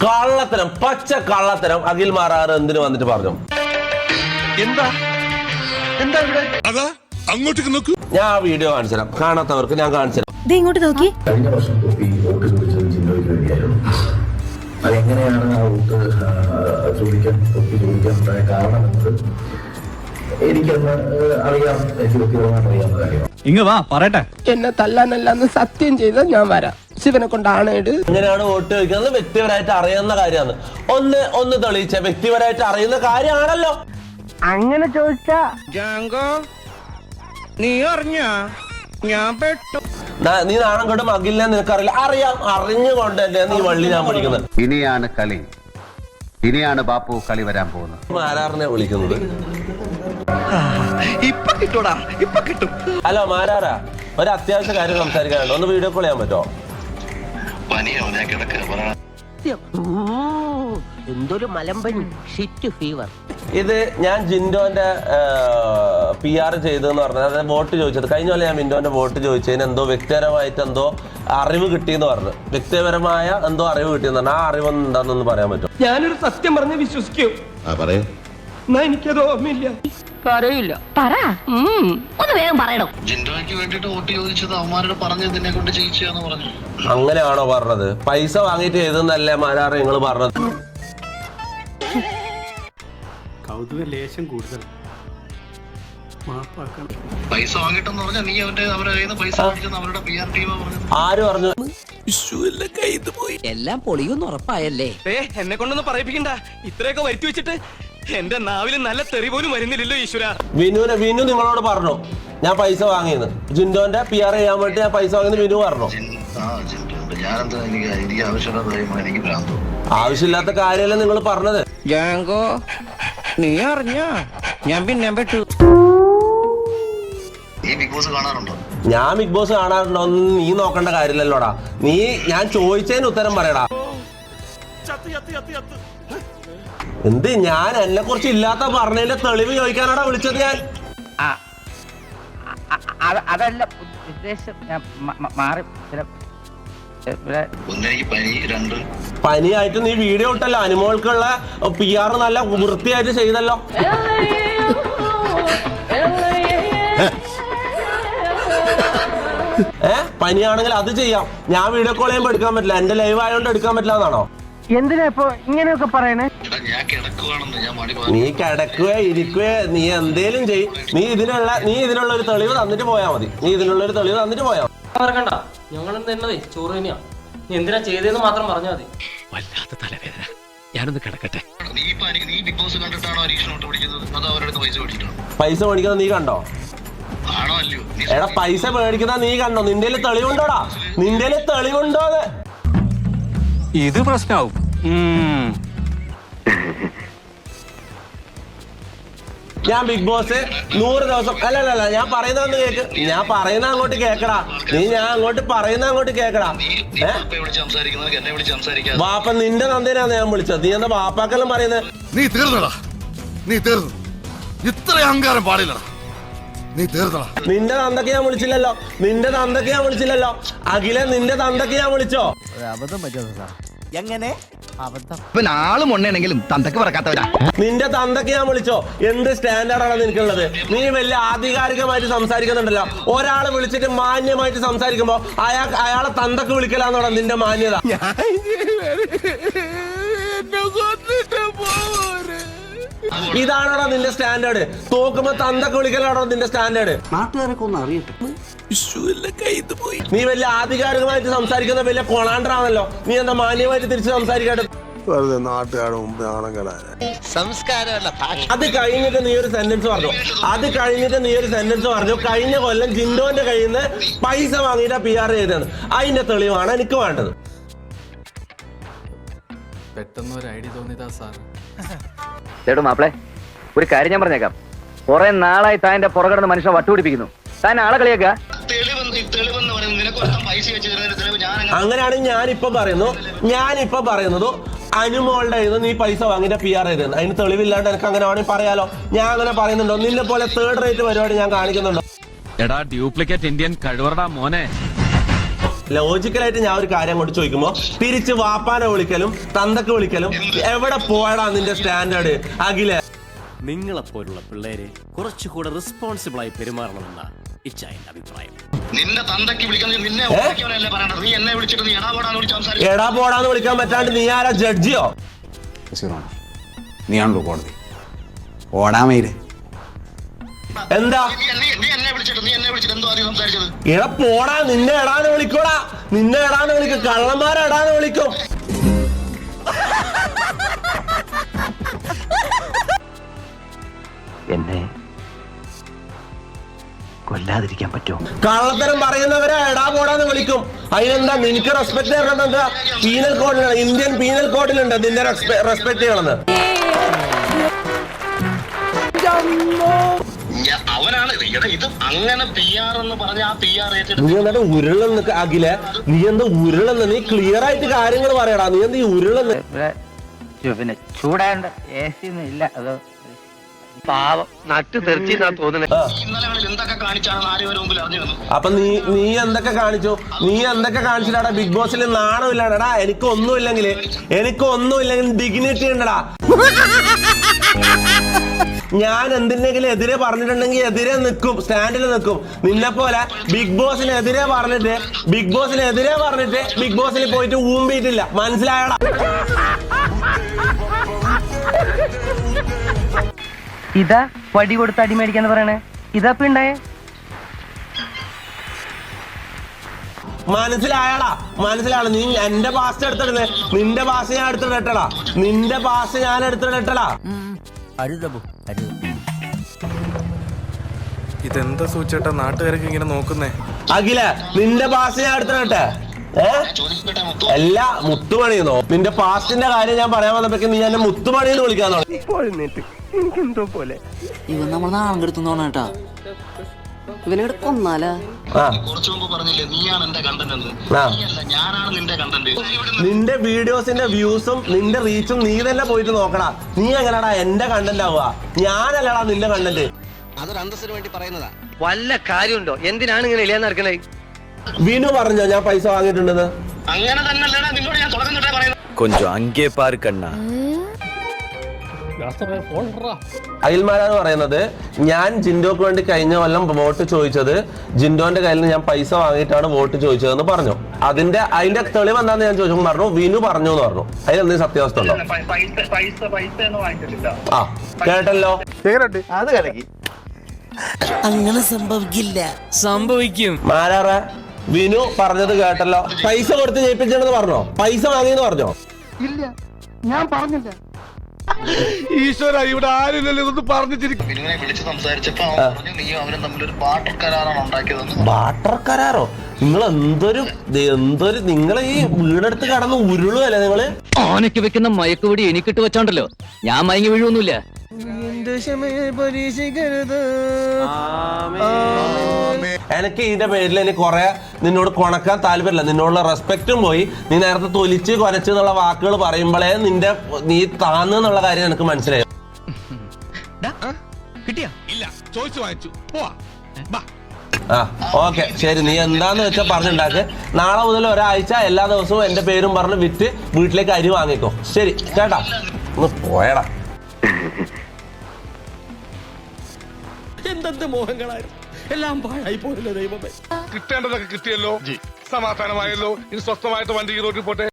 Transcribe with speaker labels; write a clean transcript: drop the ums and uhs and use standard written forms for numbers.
Speaker 1: കള്ളത്തരം, പച്ച കള്ളത്തരം അഖിൽ മാരാറ് എന്തിനു വന്നിട്ട് പറഞ്ഞു?
Speaker 2: എന്താ എന്താ ഇവിടെ?
Speaker 3: അതാ അങ്ങോട്ടേക്ക് നോക്കൂ.
Speaker 1: ഞാൻ ആ വീഡിയോ കാണിച്ചു തരാം, കാണാത്തവർക്ക് ഞാൻ കാണിച്ചു തരാം.
Speaker 4: ഇങ്ങോട്ട് നോക്കി.
Speaker 5: കഴിഞ്ഞ വർഷം തൊപ്പി വോട്ട് ചോദിച്ചത് ജിൻഡോയ്ക്ക് വേണ്ടിയായിരുന്നു. അതെങ്ങനെയാണ് ആ വോട്ട് ചോദിക്കാൻ ഉണ്ടായ കാരണം എന്നത് എനിക്കന്ന് അറിയാം, എനിക്ക് വ്യക്തിപരമായിട്ട് അറിയാവുന്ന കാര്യമാണ്.
Speaker 2: ഇങ്ങ് വാ പറയട്ടെ.
Speaker 6: എന്നെ തല്ലാനല്ലാന്ന് സത്യം ചെയ്താൽ ഞാൻ വരാം. ശിവനെ കൊണ്ടാണ്
Speaker 1: എങ്ങനെയാണ് വോട്ട് ചോദിക്കുന്നത് വ്യക്തിപരമായിട്ട് അറിയുന്ന കാര്യമാണ്. ഒന്ന് തെളിയിച്ച വ്യക്തിപരമായിട്ട് അറിയുന്ന കാര്യമാണല്ലോ.
Speaker 6: അങ്ങനെ ചോദിച്ചാ
Speaker 2: നീ അറിഞ്ഞ ഞാൻ പെട്ടു.
Speaker 1: നീ നാണം കൊണ്ട് അഖിലിനെ നിനക്കറിയില്ല. അറിയാം, അറിഞ്ഞുകൊണ്ട് തന്നെ നീ വള്ളി ഞാൻ വിളിക്കുന്നത്.
Speaker 7: ഇനിയാണ് കളി, ഇനിയാണ് ബാപ്പു കളി വരാൻ പോകുന്നത്.
Speaker 1: മാരാറിനെ വിളിക്കുന്നത്.
Speaker 2: ഇപ്പൊ കിട്ടൂടാ, ഇപ്പൊ കിട്ടും.
Speaker 1: ഹലോ മാരാറാ, ഒരു അത്യാവശ്യ കാര്യം സംസാരിക്കാനുണ്ട്. ഒന്ന് വീഡിയോ കോൾ ചെയ്യാൻ പറ്റുമോ?
Speaker 6: എന്തൊരു മലമ്പനി, ഷിറ്റ് ഫീവർ.
Speaker 1: ഇത് ഞാൻ ജിൻഡോന്റെ PR ചെയ്തെന്ന് പറഞ്ഞത്, അതായത് വോട്ട് ചോദിച്ചത് കഴിഞ്ഞ പോലെ ഞാൻ ജിൻഡോന്റെ വോട്ട് ചോദിച്ചതിന് എന്തോ വ്യക്തിപരമായിട്ട് എന്തോ അറിവ് കിട്ടിയെന്ന് പറഞ്ഞു. വ്യക്തിപരമായ എന്തോ അറിവ് കിട്ടിയെന്ന് പറഞ്ഞു. ആ അറിവ് എന്താണെന്നൊന്ന് പറയാൻ പറ്റുമോ?
Speaker 6: ഞാനൊരു സത്യം പറഞ്ഞ് വിശ്വസിക്കൂ.
Speaker 3: പറയൂ.
Speaker 6: എന്നാ എനിക്കത് ഓർമ്മയില്ല. പറയില്ല. പറ, ഒന്ന് വേഗം പറയണോ.
Speaker 8: ജിൻഡോയ്ക്ക് വേണ്ടിട്ട് വോട്ട് ചോദിച്ചത് അവന്മാരോട് പറഞ്ഞതിനെ കൊണ്ട് ജയിച്ചാന്ന് പറഞ്ഞു.
Speaker 1: അങ്ങനെയാണോ പറഞ്ഞത്? പൈസ വാങ്ങിയിട്ട് ചെയ്തെന്നല്ലേ മാരാറ് നിങ്ങൾ പറഞ്ഞത്?
Speaker 9: കൗതുക ലേശം കൂടുതൽ.
Speaker 8: പൈസ വാങ്ങിട്ടെന്ന് പറഞ്ഞാൽ നീ അവരുടെ കയ്യിൽ നിന്ന് പൈസ വാങ്ങിച്ചെന്ന് അവരുടെ PR ടീമാ പറഞ്ഞത്.
Speaker 1: ആര് പറഞ്ഞു?
Speaker 6: എല്ലാം പൊളിയൊന്നും ഉറപ്പായല്ലേ.
Speaker 2: എന്നെ കൊണ്ടൊന്നും പറയിപ്പിക്കണ്ട. ഇത്രയൊക്കെ വരുത്തി വെച്ചിട്ട് എന്റെ നാവിൽ നല്ല തെറി പോലും വരുന്നില്ലല്ലോ ഈശ്വര.
Speaker 1: വിനു നിങ്ങളോട് പറഞ്ഞു ഞാൻ പൈസ വാങ്ങിയെന്ന്. ജിൻഡോന്റെ PR ചെയ്യാൻ വേണ്ടി ഞാൻ പൈസ വാങ്ങിയെന്ന് വിനു പറഞ്ഞു.
Speaker 8: ഞാനെന്താ എനിക്ക് ആവശ്യമില്ലാത്ത എനിക്ക് ഭ്രാന്തു.
Speaker 1: ആവശ്യമില്ലാത്ത കാര്യമല്ല നിങ്ങൾ പറഞ്ഞത്.
Speaker 6: ജാങ്കോ, നീ അറിഞ്ഞ ഞാൻ പിന്നെ പെട്ടു.
Speaker 8: നീ ബിഗ് ബോസ് കാണാറുണ്ടോ?
Speaker 1: ഞാൻ ബിഗ് ബോസ് കാണാറുണ്ടോ എന്ന് നീ നോക്കേണ്ട കാര്യമില്ലല്ലോടാ. നീ ഞാൻ ചോദിച്ചതിന് ഉത്തരം പറയടാ. എന്ത് ഞാൻ എന്നെ കുറിച്ച് ഇല്ലാത്ത പറഞ്ഞതിന്റെ തെളിവ് ചോദിക്കാനാടാ വിളിച്ചത് ഞാൻ.
Speaker 6: അതല്ല ഉദ്ദേശം, ഞാൻ മാറി.
Speaker 8: ഒന്നെനിക്ക് പനി, രണ്ട്
Speaker 1: പനിയായിട്ട് നീ വീഡിയോ ഇട്ടല്ലോ. അനുമോൾക്കുള്ള PR നല്ല വൃത്തിയായിട്ട് ചെയ്തല്ലോ. പനിയാണെങ്കിൽ അത് ചെയ്യാം. ഞാൻ വീഡിയോ കോൾ ചെയ്യുമ്പോൾ എടുക്കാൻ പറ്റില്ല. എന്റെ ലൈവ് ആയതുകൊണ്ട് എടുക്കാൻ പറ്റില്ല എന്നാണോ?
Speaker 6: എന്തിനാ ഇപ്പൊ ഇങ്ങനെയൊക്കെ പറയണേ?
Speaker 8: ഞാൻ കിടക്കുവാണെന്ന് ഞാൻ മടി.
Speaker 1: നീ കിടക്കുകയോ ഇരിക്കുകയോ നീ എന്തേലും ചെയ്. നീ ഇതിനുള്ള ഒരു തെളിവ് തന്നിട്ട് പോയാ മതി.
Speaker 10: മറക്കണ്ട, ഞങ്ങൾ തന്നതേ ചോറ് തന്നെയാ. നീ എന്തിനാ ചെയ്തതെന്ന് മാത്രം പറഞ്ഞാൽ മതി.
Speaker 9: വല്ലാത്ത തലവേദന, ഞാനൊന്ന് കിടക്കട്ടെ.
Speaker 8: നീ ബിഗ് ബോസ് കണ്ടിട്ടാണോ അരീക്ഷണോട്ട് പിടിക്കുന്നത്? അതോ അവരുടെ പൈസ മേടിച്ചിട്ടാണോ?
Speaker 1: പൈസ മേടിക്കുന്നത് നീ കണ്ടോ?
Speaker 8: ആണോ അല്ലയോ?
Speaker 1: എടാ പൈസ മേടിക്കുന്ന നീ കണ്ടോ? നിന്റെ തെളിവുണ്ടോടാ? തെളിവുണ്ടോ?
Speaker 2: ഇത് പ്രശ്നമാവും.
Speaker 1: ഞാൻ ബിഗ് ബോസ് 100 ദിവസം അല്ലല്ല ഞാൻ പറയുന്ന കേക്ക്. ഞാൻ പറയുന്ന അങ്ങോട്ട് കേക്കടാ. ഞാൻ അങ്ങോട്ട് പറയുന്ന അങ്ങോട്ട് കേക്കടാ. വാപ്പ നിന്റെ നന്ദിനാണ് ഞാൻ വിളിച്ചത്. നീ എന്താ വാപ്പാക്കെല്ലാം പറയുന്നത്?
Speaker 3: നീ തീർന്നടാ, നീ തീർന്നു. ഇത്ര അഹങ്കാരം പാടില്ലടാ, നീ തീർന്നടാ.
Speaker 1: നിന്റെ തന്തക്ക് ഞാൻ വിളിച്ചില്ലല്ലോ. അഖിലെ നിന്റെ തന്തക്ക് ഞാൻ വിളിച്ചോ?
Speaker 6: എങ്ങനെ
Speaker 2: ആളും ഉണ്ടെങ്കിലും തന്തക്ക് പറക്കാത്തവരാ.
Speaker 1: നിന്റെ തന്തക്ക് ഞാൻ വിളിച്ചോ? എന്ത് സ്റ്റാൻഡേർഡാണ് നിനക്കുള്ളത്? നീ വലിയ ആധികാരികമായിട്ട് സംസാരിക്കുന്നുണ്ടല്ലോ. ഒരാളെ വിളിച്ചിട്ട് മാന്യമായിട്ട് സംസാരിക്കുമ്പോ അയാളെ തന്തക്ക് വിളിക്കലാന്നോടാ നിന്റെ മാന്യത? ഇതാണോടാ നിന്റെ സ്റ്റാൻഡേർഡ്? തോക്കുമ്പോ തന്തക്ക് വിളിക്കലാണോ നിന്റെ സ്റ്റാൻഡേർഡ്?
Speaker 9: നാട്ടുകാരൊക്കെ ഒന്ന് അറിയട്ടെ.
Speaker 1: നീ വലിയ ആധികാരികമായിട്ട് സംസാരിക്കുന്ന വലിയ കൊണാണ്ടറാണല്ലോ. നീ എന്താ മാന്യമായിട്ട് തിരിച്ച് സംസാരിക്കട്ടെ? അത് കഴിഞ്ഞിട്ട് നീ ഒരു സെന്റൻസ് പറഞ്ഞു. കഴിഞ്ഞ കൊല്ലം ജിൻഡോന്റെ കയ്യിൽ നിന്ന് പൈസ വാങ്ങിയിട്ട് PR ചെയ്തത്. അതിന്റെ തെളിവാണ് എനിക്ക് വേണ്ടത്.
Speaker 9: പെട്ടെന്ന് ഒരു ഐഡിയ തോന്നിയതാ സാർ.
Speaker 7: ചേട്ടു മാപ്പിളെ, ഒരു കാര്യം ഞാൻ പറഞ്ഞേക്കാം. കുറെ നാളായി താൻ എന്റെ പുറകിടന്ന് മനുഷ്യനെ വട്ടുപിടിപ്പിക്കുന്നു. താൻ ആളെ കളിയാക്ക.
Speaker 1: അങ്ങനെയാണെങ്കിൽ ഞാനിപ്പോ പറയുന്നത് അനുമോളുടെ നീ പൈസ വാങ്ങിയിട്ട് PR ചെയ്തത്. അതിന് തെളിവില്ലാണ്ട് എനിക്ക് അങ്ങനെ വേണമെങ്കിൽ പറയാലോ. ഞാൻ അങ്ങനെ പറയുന്നുണ്ടോ? നിന്നെ പോലെ 3rd റേറ്റ് പരിപാടി ഞാൻ കാണിക്കുന്നുണ്ടോ?
Speaker 9: എടാ ഡ്യൂപ്ലിക്കേറ്റ് ഇന്ത്യൻ കഴിവറടാ മോനെ.
Speaker 1: ലോജിക്കലായിട്ട് ഞാൻ ഒരു കാര്യം കൊണ്ട് ചോദിക്കുമ്പോ തിരിച്ച് വാപ്പാനെ വിളിക്കലും തന്തക്ക് വിളിക്കലും എവിടെ പോയടാ നിന്റെ സ്റ്റാൻഡേർഡ് അഖില?
Speaker 9: നിങ്ങളെപ്പോലുള്ള പിള്ളേരെ കുറച്ചുകൂടെ റെസ്പോൺസിബിൾ ആയി പെരുമാറണമെന്നാണ് ഇച്ചായന്റെ അഭിപ്രായം.
Speaker 8: നിന്റെ തന്തയ്ക്ക് വിളിക്കുന്നത് നിന്നെ ഓടിക്കവനല്ലേ പറയണത്. നീ എന്നെ വിളിച്ചിട്ട് നീ എടാ പോടാന്ന് വിളിച്ച് സംസാരിച്ചു.
Speaker 1: എടാ പോടാന്ന് വിളിക്കാൻ പറ്റാണ്ട് നീ ആരാ, ജഡ്ജിയോ?
Speaker 9: നീയാണല്ലോ കോടതി. ഓടാമയില്
Speaker 1: എന്താ
Speaker 8: നീ എന്നെ വിളിച്ചിട്ട് എന്തോ ആദ്യം സംസാരിച്ചത്?
Speaker 1: എടാ പോടാ, നിന്നെ എടാന്ന് വിളിക്കൂടാ, നിന്നെ എടാന്ന് വിളിക്കും, കള്ളന്മാരെ എടാന്ന് വിളിക്കും.
Speaker 7: എന്നെ കൊല്ലാതിരിക്കാൻ പറ്റുമോ?
Speaker 1: കള്ളത്തരം പറയുന്നവരെ എടാ പോടാന്ന് വിളിക്കും. അതിനെന്താ നിനക്ക് റെസ്പെക്ട് ചെയ്യണം? എന്താ പീനൽ കോഡിലുണ്ട്, ഇന്ത്യൻ പീനൽ കോഡിലുണ്ട് നിന്നെ റെസ്പെക്ട് ചെയ്യണമെന്ന്.
Speaker 8: അവനാണ് ഇത് അങ്ങനെ PR എന്ന് പറഞ്ഞ ആ PR
Speaker 1: നീ എന്നിട്ട് ഉരുളെന്ന് അഖില, നീ എന്താ ഉരുളെന്ന്? നീ ക്ലിയർ ആയിട്ട് കാര്യങ്ങൾ പറയടാ. നീ എന്താ ഈ ഉരുളെന്ന്?
Speaker 7: പിന്നെ ചൂടാണ്ട് AC ഒന്നും ഇല്ല, അത് പാവം നട്ട് തെറിച്ചാ തോന്നുന്നത്.
Speaker 8: ഇന്നലകളിൽ എന്തൊക്കെ കാണിച്ചാണ് 4 പേര് മുമ്പിൽ അറിഞ്ഞു വന്നു.
Speaker 1: അപ്പൊ നീ എന്തൊക്കെ കാണിച്ചു? നീ എന്തൊക്കെ കാണിച്ചിട്ടാടാ? ബിഗ് ബോസിൽ നാണമില്ലാടാ. എനിക്കൊന്നുമില്ലെങ്കിൽ ഡിഗ്നിറ്റി ഉണ്ടടാ. ഞാൻ എന്തിനെങ്കിലും എതിരെ പറഞ്ഞിട്ടുണ്ടെങ്കിൽ എതിരെ നിൽക്കും, സ്റ്റാൻഡിൽ നിൽക്കും. നിന്നെ പോലെ ബിഗ് ബോസിനെതിരെ പറഞ്ഞിട്ട് ബിഗ് ബോസിൽ പോയിട്ട് ഊമ്പിയിട്ടില്ല. മനസ്സിലായടാ?
Speaker 7: ഇതാ വടി കൊടുത്ത് അടിമേടിക്കാന്ന് പറയണേ. ഇതാ ഉണ്ടായേ.
Speaker 1: മനസ്സിലായടാ. നീ എന്റെ പാസ്റ്റ് എടുത്തിടുന്നേ. നിന്റെ പാസ് ഞാൻ എടുത്തിടട്ടടാ.
Speaker 2: ഇതെന്താ സൂചേട്ടാ നാട്ടുകാരൊക്കെ ഇങ്ങനെ നോക്കുന്നേ?
Speaker 1: അഖില, നിന്റെ പാസ് ഞാൻ എടുത്തിടട്ടെ? അല്ല, മുത്തുമണിന്നോ? നിന്റെ പാസ്റ്റിന്റെ കാര്യം ഞാൻ പറയാൻ വന്നപ്പോ നീ എന്നെ മുത്തുമണിന്ന് വിളിക്കാന്നോ?
Speaker 10: എനിക്കെന്തോ പോലെ
Speaker 6: ഇവൻ നമ്മൾ നാളെ എടുത്തോണേട്ടാ, ഇവനെ കൊന്നാലാ?
Speaker 8: കുറച്ചു മുമ്പ് പറഞ്ഞില്ലേ നീയാണ് എന്റെ കണ്ടന്റ് എന്ന്. ഞാനാണ് നിന്റെ കണ്ടന്റ്.
Speaker 1: നിന്റെ വീഡിയോസിന്റെ വ്യൂസും നിന്റെ റീച്ചും നീ തന്നെ പോയിട്ട് നോക്കടാ. നീ എങ്ങനെയാടാ എന്റെ കണ്ടന്റ് ആവുക? ഞാനല്ലടാ നിന്റെ കണ്ടന്റ്.
Speaker 2: അതൊരു അന്തസ്സിന് വേണ്ടി പറയുന്നതാ.
Speaker 10: വല്ല കാര്യമുണ്ടോ? എന്തിനാണ് ഇങ്ങനെ ഇല്ലാന്ന് നടക്കണേ?
Speaker 1: വിനു പറഞ്ഞോ ഞാൻ പൈസ വാങ്ങിയിട്ടുണ്ടെന്ന്?
Speaker 8: അങ്ങനെ തന്നെ അല്ലേടാ നിന്നോട് ഞാൻ തുടക്കം തൊട്ടേ പറയുന്നത്.
Speaker 9: കൊഞ്ചം അങ്കേ പാര് കണ്ണ.
Speaker 1: അഖിൽമാരാന്ന് പറയുന്നത് ഞാൻ ജിൻഡോക്ക് വേണ്ടി കഴിഞ്ഞ കൊല്ലം വോട്ട് ചോദിച്ചത് ജിൻഡോന്റെ കയ്യിൽ നിന്ന് ഞാൻ പൈസ വാങ്ങിയിട്ടാണ് വോട്ട് ചോദിച്ചതെന്ന് പറഞ്ഞു. അതിന്റെ തെളിവ് എന്താന്ന് ഞാൻ ചോദിച്ചു. പറഞ്ഞു വിനു പറഞ്ഞു എന്ന് പറഞ്ഞു. അതിലെന്തെങ്കിലും സത്യാവസ്ഥ ഉണ്ടോ? ആ കേട്ടല്ലോ.
Speaker 7: അത് കലക്കി.
Speaker 6: അങ്ങനെ സംഭവിക്കും.
Speaker 1: മാരാറ വിനു പറഞ്ഞത് കേട്ടല്ലോ. പൈസ കൊടുത്ത് ജയിപ്പിച്ചെന്ന് പറഞ്ഞോ? പൈസ വാങ്ങിയെന്ന് പറഞ്ഞോ?
Speaker 7: ഇല്ല, ഞാൻ പറഞ്ഞില്ല.
Speaker 3: ഈശ്വര, ഇവിടെ ആരില്ലല്ലോ ഇതൊന്നും പറഞ്ഞിട്ടിരിക്കും.
Speaker 8: വിനുവിനെ വിളിച്ച് സംസാരിച്ചപ്പോ അവൻ പറഞ്ഞു നീ അവനും തമ്മിലൊരു ബാർട്ടർ കരാറാണ് ഉണ്ടാക്കിയതെന്ന്.
Speaker 1: ബാർട്ടർ കരാറോ? നിങ്ങൾ എന്തൊരു നിങ്ങളെ ഈ വീടെടുത്ത് കടന്ന് ഉരുളുവല്ലേ നിങ്ങള്?
Speaker 10: ഓനക്ക് വെക്കുന്ന മയക്കുപൊടി എനിക്കിട്ട് വെച്ചോണ്ടല്ലോ ഞാൻ മയങ്ങി വീഴൊന്നുമില്ല.
Speaker 1: എനിക്ക് ഇതിന്റെ പേരിൽ എനിക്ക് കുറെ നിന്നോട് കൊണക്കാൻ താല്പര്യമില്ല. നിന്നോടുള്ള റെസ്പെക്റ്റും പോയി. നീ നേരത്തെ തൊലിച്ച് കൊരച്ച് എന്നുള്ള വാക്കുകൾ പറയുമ്പോഴേ നീ താന്നുള്ള കാര്യം എനിക്ക് മനസ്സിലായി.
Speaker 2: കിട്ടിയാ?
Speaker 3: ഇല്ല, ചോദിച്ചു വാങ്ങിച്ചു.
Speaker 1: ആ ഓക്കെ, ശരി. നീ എന്താന്ന് വെച്ചാൽ പറഞ്ഞുണ്ടാക്ക്. നാളെ മുതൽ ഒരാഴ്ച എല്ലാ ദിവസവും എന്റെ പേരും പറഞ്ഞ് വിറ്റ് വീട്ടിലേക്ക് അരി വാങ്ങിക്കോ. ശരി കേട്ടാ? ഒന്ന് പോയടാ.
Speaker 2: എന്തെന്ത് മോഹങ്ങളായിരുന്നു, എല്ലാം പാഴായി പോയല്ലോ ദൈവമേ.
Speaker 3: കിട്ടേണ്ടതൊക്കെ കിട്ടിയല്ലോ, സമാധാനമായല്ലോ. ഇനി സ്വസ്ഥമായിട്ട് വണ്ടി റോഡിൽ പോട്ടെ.